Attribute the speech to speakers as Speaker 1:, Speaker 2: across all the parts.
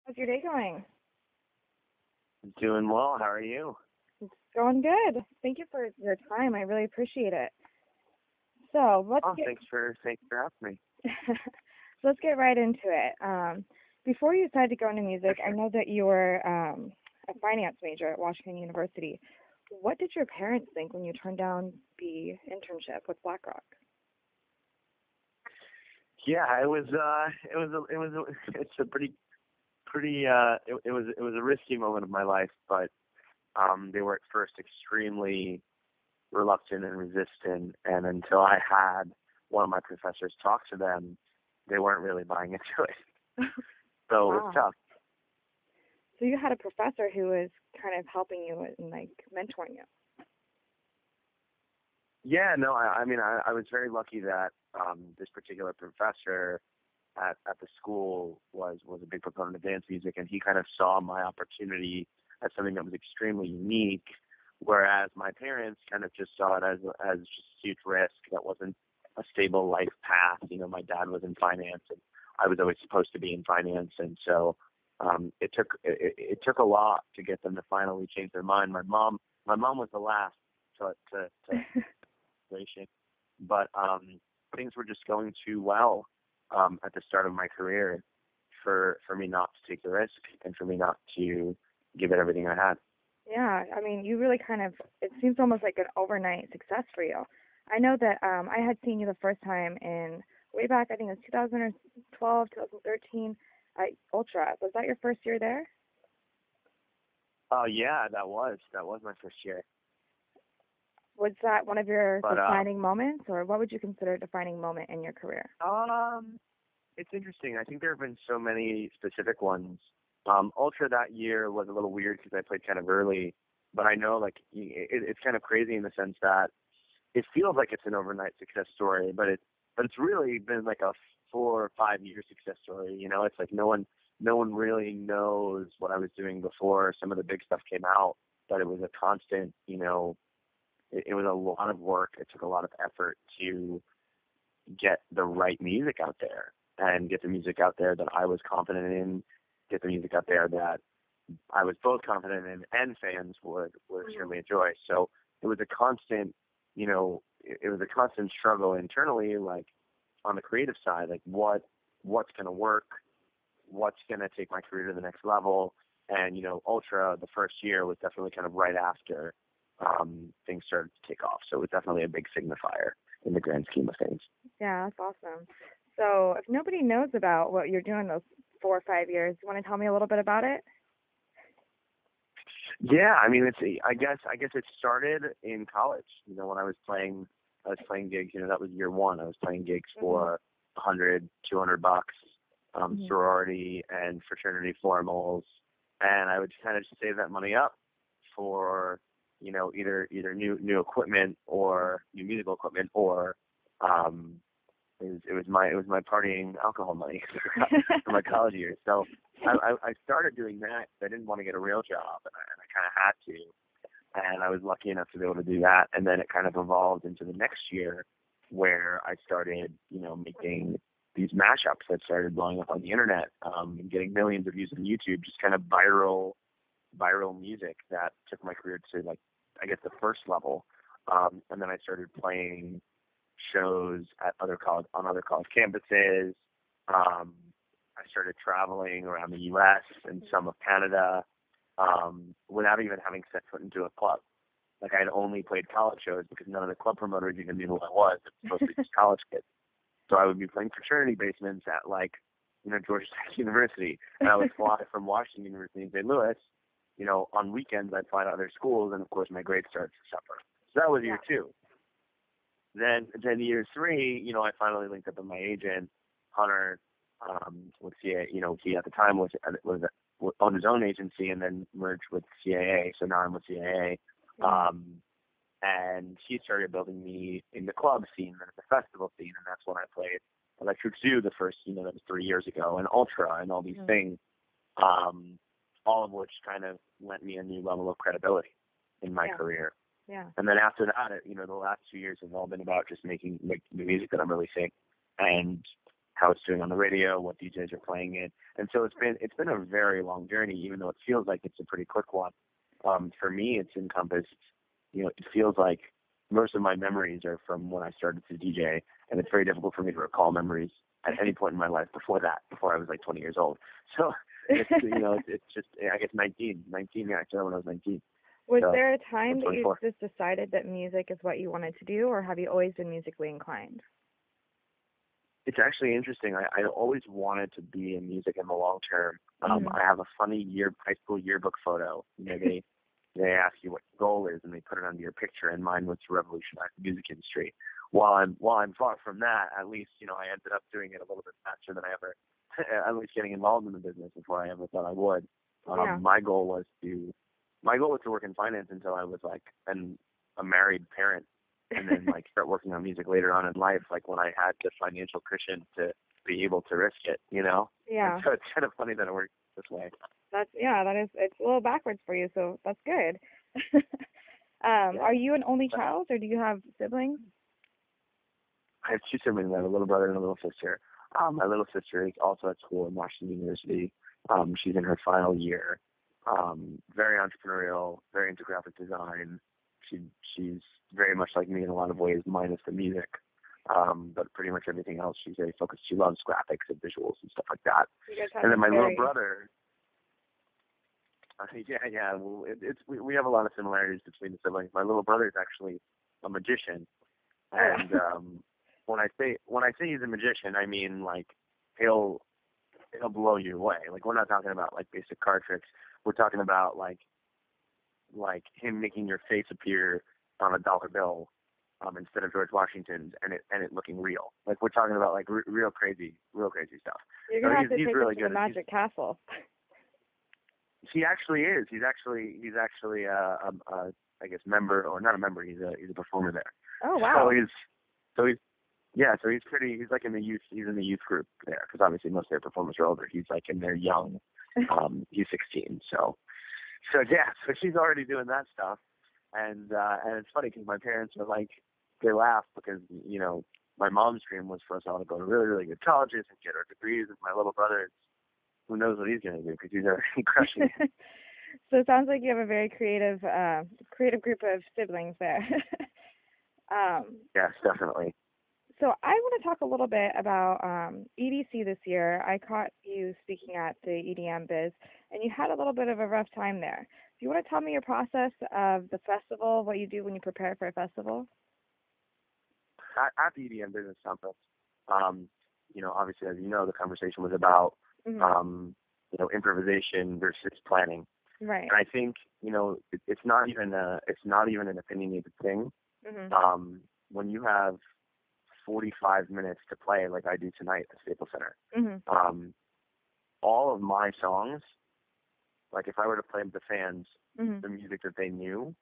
Speaker 1: How's your day going?
Speaker 2: Doing well. How are you?
Speaker 1: It's going good. Thank you for your time. I really appreciate it. So let's
Speaker 2: Oh,
Speaker 1: get
Speaker 2: thanks for asking me.
Speaker 1: so let's get right into it. Before you decided to go into music, I know that you were a finance major at Washington University. What did your parents think when you turned down the internship with BlackRock?
Speaker 2: Yeah, it's a it was a risky moment of my life, but they were at first extremely reluctant and resistant, and until I had one of my professors talk to them, they weren't really buying into it. So it was
Speaker 1: Wow.
Speaker 2: tough.
Speaker 1: So you had a professor who was kind of helping you and like mentoring you.
Speaker 2: Yeah, no, I was very lucky that this particular professor at the school was a big proponent of dance music, and he kind of saw my opportunity as something that was extremely unique, whereas my parents kind of just saw it as just huge risk that wasn't a stable life path. My dad was in finance, and I was always supposed to be in finance, and so it took a lot to get them to finally change their mind. My mom was the last to situation. But things were just going too well at the start of my career for me not to take the risk and for me not to give it everything I had.
Speaker 1: Yeah, I mean, you really kind of, it seems almost like an overnight success for you. I know that I had seen you the first time in way back, I think it was 2012, 2013 at Ultra. Was that your first year there?
Speaker 2: Oh yeah, that was my first year.
Speaker 1: Was that one of your
Speaker 2: But
Speaker 1: defining moments, or what would you consider a defining moment in your career?
Speaker 2: it's interesting. I think there have been so many specific ones. Ultra that year was a little weird because I played kind of early, but I know like it's kind of crazy in the sense that it feels like it's an overnight success story, but it's really been like a 4 or 5 year success story. It's like no one really knows what I was doing before some of the big stuff came out, but it was a constant. It was a lot of work. It took a lot of effort to get the right music out there and get the music out there that I was confident in, get the music out there that I was both confident in and fans would extremely enjoy. So it was a constant, it was a constant struggle internally, like on the creative side, like what's going to work, what's going to take my career to the next level. And, Ultra, the first year was definitely kind of right after things started to take off. So it was definitely a big signifier in the grand scheme of things.
Speaker 1: Yeah, that's awesome. So if nobody knows about what you're doing those 4 or 5 years, you want to tell me a little bit about it?
Speaker 2: Yeah, I guess it started in college. When I was playing gigs. That was year one. I was playing gigs for 100, $200, sorority and fraternity formals, and I would kind of just save that money up for either new equipment or new musical equipment, or um, it was my partying alcohol money for my college years. So I started doing that because I didn't want to get a real job, and I kind of had to. And I was lucky enough to be able to do that. And then it kind of evolved into the next year where I started, making these mashups that started blowing up on the internet, and getting millions of views on YouTube, just kind of viral music that took my career to, like, I guess the first level. And then I started playing shows at on other college campuses. I started traveling around the U.S. and some of Canada, without even having set foot into a club. Like, I had only played college shows because none of the club promoters even knew who I was. It was supposed to be just college kids. So I would be playing fraternity basements at, like, Georgia Tech University, and I would fly from Washington University in St. Louis. On weekends I'd fly to other schools, and of course my grades started to suffer. So that was year two. Then year three, I finally linked up with my agent, Hunter, with CAA. He at the time was on his own agency and then merged with CAA. So now I'm with CAA. And he started building me in the club scene and the festival scene, and that's when I played Electric Zoo the first, that was 3 years ago, and Ultra and all these things, all of which kind of lent me a new level of credibility in my career.
Speaker 1: Yeah.
Speaker 2: And then after that, the last 2 years have all been about just making the music that I'm releasing and how it's doing on the radio, what DJs are playing it. And so it's been a very long journey, even though it feels like it's a pretty quick one. For me, it's encompassed, it feels like most of my memories are from when I started to DJ, and it's very difficult for me to recall memories at any point in my life before I was like 20 years old. So it's just, I guess 19, yeah, I started when I was 19.
Speaker 1: Was
Speaker 2: so,
Speaker 1: there a time that you
Speaker 2: 24.
Speaker 1: just decided that music is what you wanted to do, or have you always been musically inclined?
Speaker 2: It's actually interesting. I always wanted to be in music in the long term. I have a funny high school yearbook photo. They ask you what your goal is, and they put it under your picture, and mine was to revolutionize the music industry. While I'm far from that, at least, I ended up doing it a little bit faster than I ever, at least getting involved in the business before I ever thought I would. My goal was to work in finance until I was like a married parent, and then like start working on music later on in life, like when I had the financial cushion to be able to risk it,
Speaker 1: Yeah.
Speaker 2: And so it's kind of funny that it works this way.
Speaker 1: It's a little backwards for you, so that's good. Are you an only child, or do you have siblings?
Speaker 2: I have two siblings. I have a little brother and a little sister. My little sister is also at school in Washington University. She's in her final year. Very entrepreneurial, very into graphic design. She's very much like me in a lot of ways, minus the music. But pretty much everything else, she's very focused. She loves graphics and visuals and stuff like that. And then my little brother. Well, we have a lot of similarities between the siblings. My little brother is actually a magician, and when I say he's a magician, I mean like he'll blow you away. Like we're not talking about like basic card tricks. We're talking about like him making your face appear on a dollar bill instead of George Washington's, and it looking real. Like we're talking about like real crazy stuff.
Speaker 1: You're gonna have to
Speaker 2: he's
Speaker 1: take
Speaker 2: really
Speaker 1: us to the Magic Castle.
Speaker 2: He actually is. He's actually I guess member, or not a member. He's a performer there.
Speaker 1: Oh wow.
Speaker 2: So he's like in the youth. He's in the youth group there, because obviously most of their performers are older. He's like in their young. He's 16. So she's already doing that stuff, and it's funny because my parents are like, they laugh because my mom's dream was for us all to go to really, really good colleges and get our degrees, and my little brother, who knows what he's going to do, because he's already crushing it.
Speaker 1: So it sounds like you have a very creative group of siblings there.
Speaker 2: Yes, definitely.
Speaker 1: So I want to talk a little bit about EDC this year. I caught you speaking at the EDM Biz, and you had a little bit of a rough time there. Do you want to tell me your process of the festival, what you do when you prepare for a festival?
Speaker 2: At the EDM Business Conference, obviously, as you know, the conversation was about improvisation versus planning.
Speaker 1: Right.
Speaker 2: And I think it's not even an opinionated thing. When you have 45 minutes to play, like I do tonight at the Staples Center, all of my songs, like if I were to play the fans the music that they knew,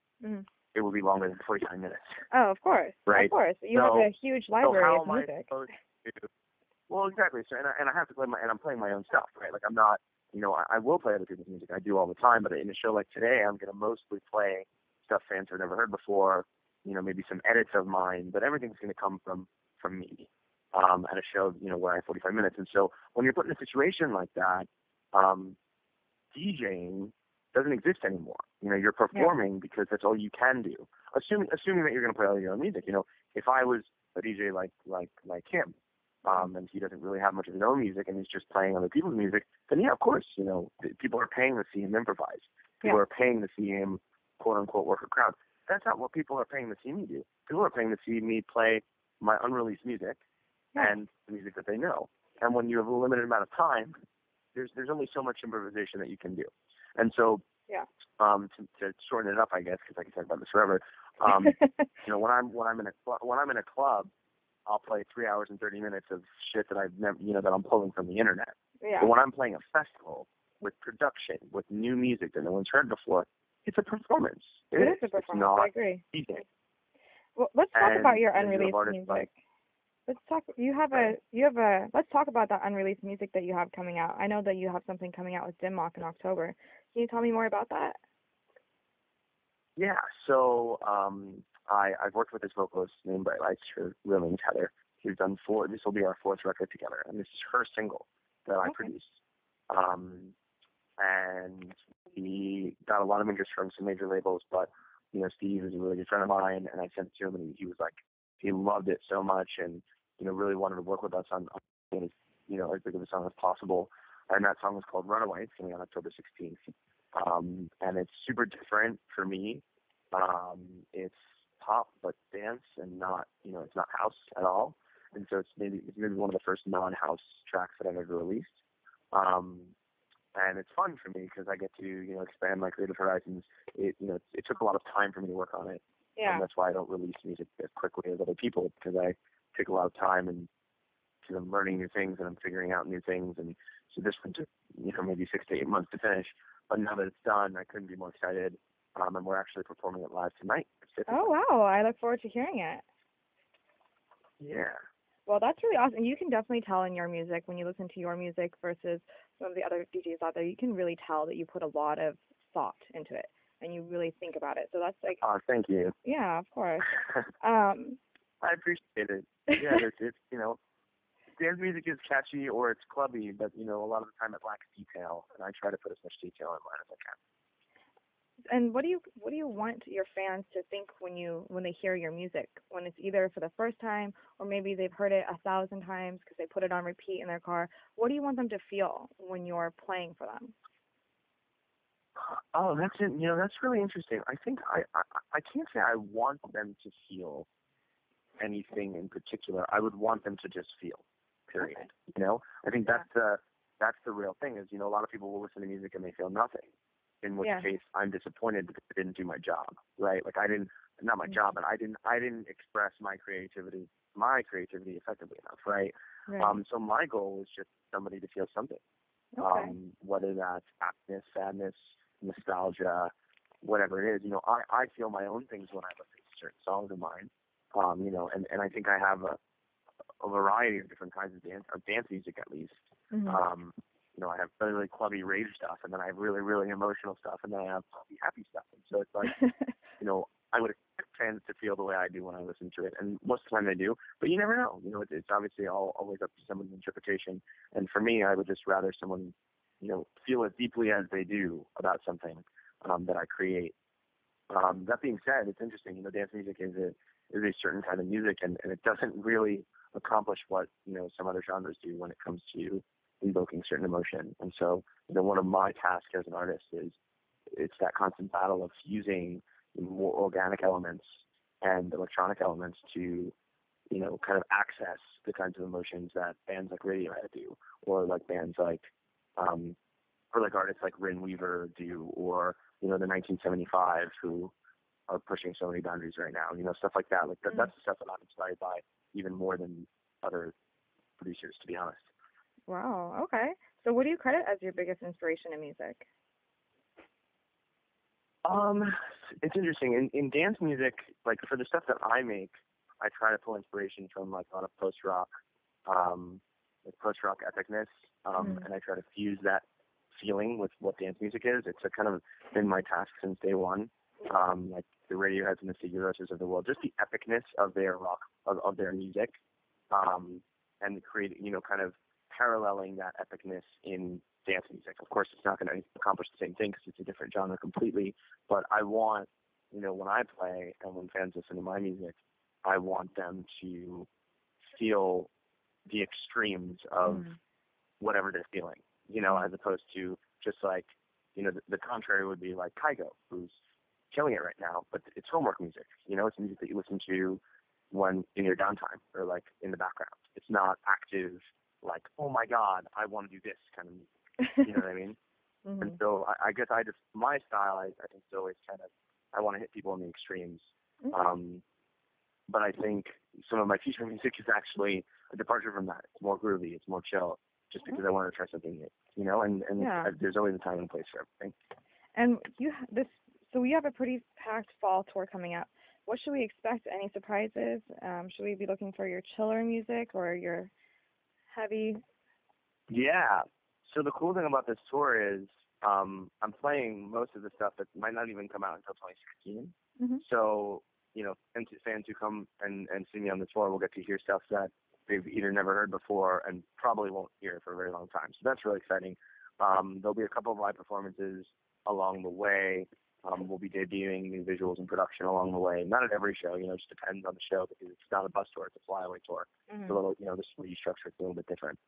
Speaker 2: it would be longer than 45 minutes.
Speaker 1: Oh, of course. Right. Of course. You have a huge library of music.
Speaker 2: Well, exactly. So, and I have to play I'm playing my own stuff, right? Like I'm not, I will play other people's music. I do all the time, but in a show like today, I'm going to mostly play stuff fans have never heard before, maybe some edits of mine, but everything's going to come from me at a show, where I have 45 minutes. And so when you're put in a situation like that, DJing doesn't exist anymore. You're performing because that's all you can do. Assuming that you're going to play all your own music. If I was a DJ like him, and he doesn't really have much of his own music, and he's just playing other people's music, then yeah, of course, people are paying to see him improvise. People are paying to see him, quote unquote, work a crowd. That's not what people are paying to see me do. People are paying to see me play my unreleased music and the music that they know. And when you have a limited amount of time, there's only so much improvisation that you can do. And so, to shorten it up, I guess, because I can talk about this forever. When I'm in a club, I'll play 3 hours and 30 minutes of shit that I've never, that I'm pulling from the internet.
Speaker 1: Yeah.
Speaker 2: But when I'm playing a festival with production, with new music that no one's heard before, it's a performance.
Speaker 1: It is a performance. I agree.
Speaker 2: DJ.
Speaker 1: Well, let's talk about your unreleased music. Let's talk. Let's talk about that unreleased music that you have coming out. I know that you have something coming out with Dim Mak in October. Can you tell me more about that?
Speaker 2: Yeah. So I've worked with this vocalist named Bright Lights. Her real name's Heather. We've done four. This will be our fourth record together, and this is her single that I produced. And we got a lot of interest from some major labels, but Steve is a really good friend of mine, and I sent it to him, and he was like, he loved it so much, and really wanted to work with us on as big of a song as possible. And that song is called Runaway. It's coming out October 16th, and it's super different for me. It's pop but dance, and not it's not house at all. And so it's maybe one of the first non-house tracks that I've ever released. And it's fun for me because I get to, expand my creative horizons. It took a lot of time for me to work on it.
Speaker 1: Yeah.
Speaker 2: And that's why I don't release music as quickly as other people, because I take a lot of time, and because I'm learning new things and I'm figuring out new things. And so this one took, maybe 6 to 8 months to finish. But now that it's done, I couldn't be more excited. And we're actually performing it live tonight.
Speaker 1: Oh, wow. I look forward to hearing it.
Speaker 2: Yeah.
Speaker 1: Well, that's really awesome. You can definitely tell in your music, when you listen to your music versus some of the other DJs out there, you can really tell that you put a lot of thought into it and you really think about it. So that's like...
Speaker 2: Oh, thank you.
Speaker 1: Yeah, of course.
Speaker 2: I appreciate it. Yeah, it's dance music is catchy or it's clubby, but, a lot of the time it lacks detail, and I try to put as much detail in mine as I can.
Speaker 1: And what do you want your fans to think when they hear your music, when it's either for the first time or maybe they've heard it 1,000 times because they put it on repeat in their car? What do you want them to feel when you're playing for them?
Speaker 2: Oh, that's it. That's really interesting. I think I can't say I want them to feel anything in particular. I would want them to just feel. Period. Okay. I think that's the real thing. Is a lot of people will listen to music and they feel nothing. In which case, I'm disappointed because I didn't do my job, right? Like not my job, but I didn't express my creativity effectively enough, right? So my goal is just somebody to feel something, whether that's happiness, sadness, nostalgia, whatever it is. I feel my own things when I listen to certain songs of mine, and I think I have a variety of different kinds of dance music at least. Mm-hmm. I have really, really clubby rage stuff, and then I have really, really emotional stuff, and then I have clubby happy stuff. And so it's like, I would expect fans to feel the way I do when I listen to it, and most of the time they do. But you never know. It's obviously always up to someone's interpretation. And for me, I would just rather someone, feel as deeply as they do about something that I create. That being said, it's interesting. Dance music is a certain kind of music, and it doesn't really accomplish what some other genres do when it comes to invoking certain emotion. And so, one of my tasks as an artist is it's that constant battle of fusing more organic elements and electronic elements to, kind of access the kinds of emotions that bands like Radiohead do, or like bands like, or like artists like Rin Weaver do, or, the 1975 who are pushing so many boundaries right now, stuff like that. Like that's the stuff that I'm inspired by even more than other producers, to be honest.
Speaker 1: Wow, okay. So what do you credit as your biggest inspiration in music?
Speaker 2: It's interesting. In dance music, like for the stuff that I make, I try to pull inspiration from like a lot of post-rock epicness, and I try to fuse that feeling with what dance music is. It's kind of been my task since day one. Like the Radioheads and the Sigur Rós of the world, just the epicness of their rock, of their music, and create, kind of paralleling that epicness in dance music. Of course, it's not going to accomplish the same thing because it's a different genre completely, but I want, when I play and when fans listen to my music, I want them to feel the extremes of whatever they're feeling, as opposed to just like, the contrary would be like Kygo, who's killing it right now, but it's homework music, it's music that you listen to when in your downtime or like in the background. It's not active, like, oh my God, I want to do this kind of music. You know what I mean? Mm-hmm. And so I guess my style, I think is always kind of, I want to hit people in the extremes. Mm-hmm. But I think some of my future music is actually a departure from that. It's more groovy, it's more chill, just because I want to try something new, and there's always a time and place for everything. And
Speaker 1: so we have a pretty packed fall tour coming up. What should we expect? Any surprises? Should we be looking for your chiller music or your heavy?
Speaker 2: Yeah. So the cool thing about this tour is I'm playing most of the stuff that might not even come out until 2016. Mm-hmm. So, fans who come and see me on the tour will get to hear stuff that they've either never heard before and probably won't hear for a very long time. So that's really exciting. There'll be a couple of live performances along the way. We'll be debuting new visuals and production along the way. Not at every show, it just depends on the show because it's not a bus tour, it's a flyaway tour.
Speaker 1: Mm-hmm.
Speaker 2: It's a little, the structure is a little bit different.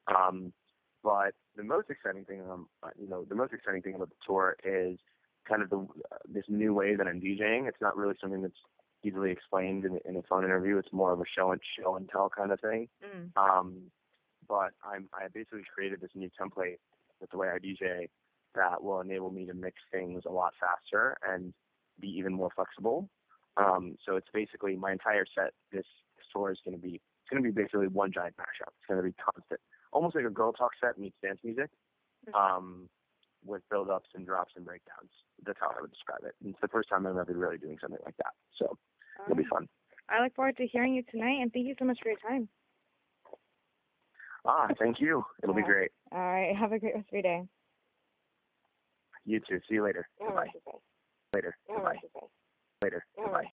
Speaker 2: But the most exciting thing, the most exciting thing about the tour is kind of this new way that I'm DJing. It's not really something that's easily explained in a phone interview. It's more of a show and tell kind of thing. But I basically created this new template with the way I DJ that will enable me to mix things a lot faster and be even more flexible. So it's basically my entire set. This tour is going to be basically one giant mashup. It's going to be constant, almost like a girl talk set meets dance music, with build-ups and drops and breakdowns. That's how I would describe it. And it's the first time I'm ever really doing something like that. So it'll be fun.
Speaker 1: I look forward to hearing you tonight, and thank you so much for your time.
Speaker 2: Thank you. It'll be great.
Speaker 1: All right. Have a great rest of your day.
Speaker 2: You too. See you later. Goodbye. Later. Goodbye. Later. Goodbye.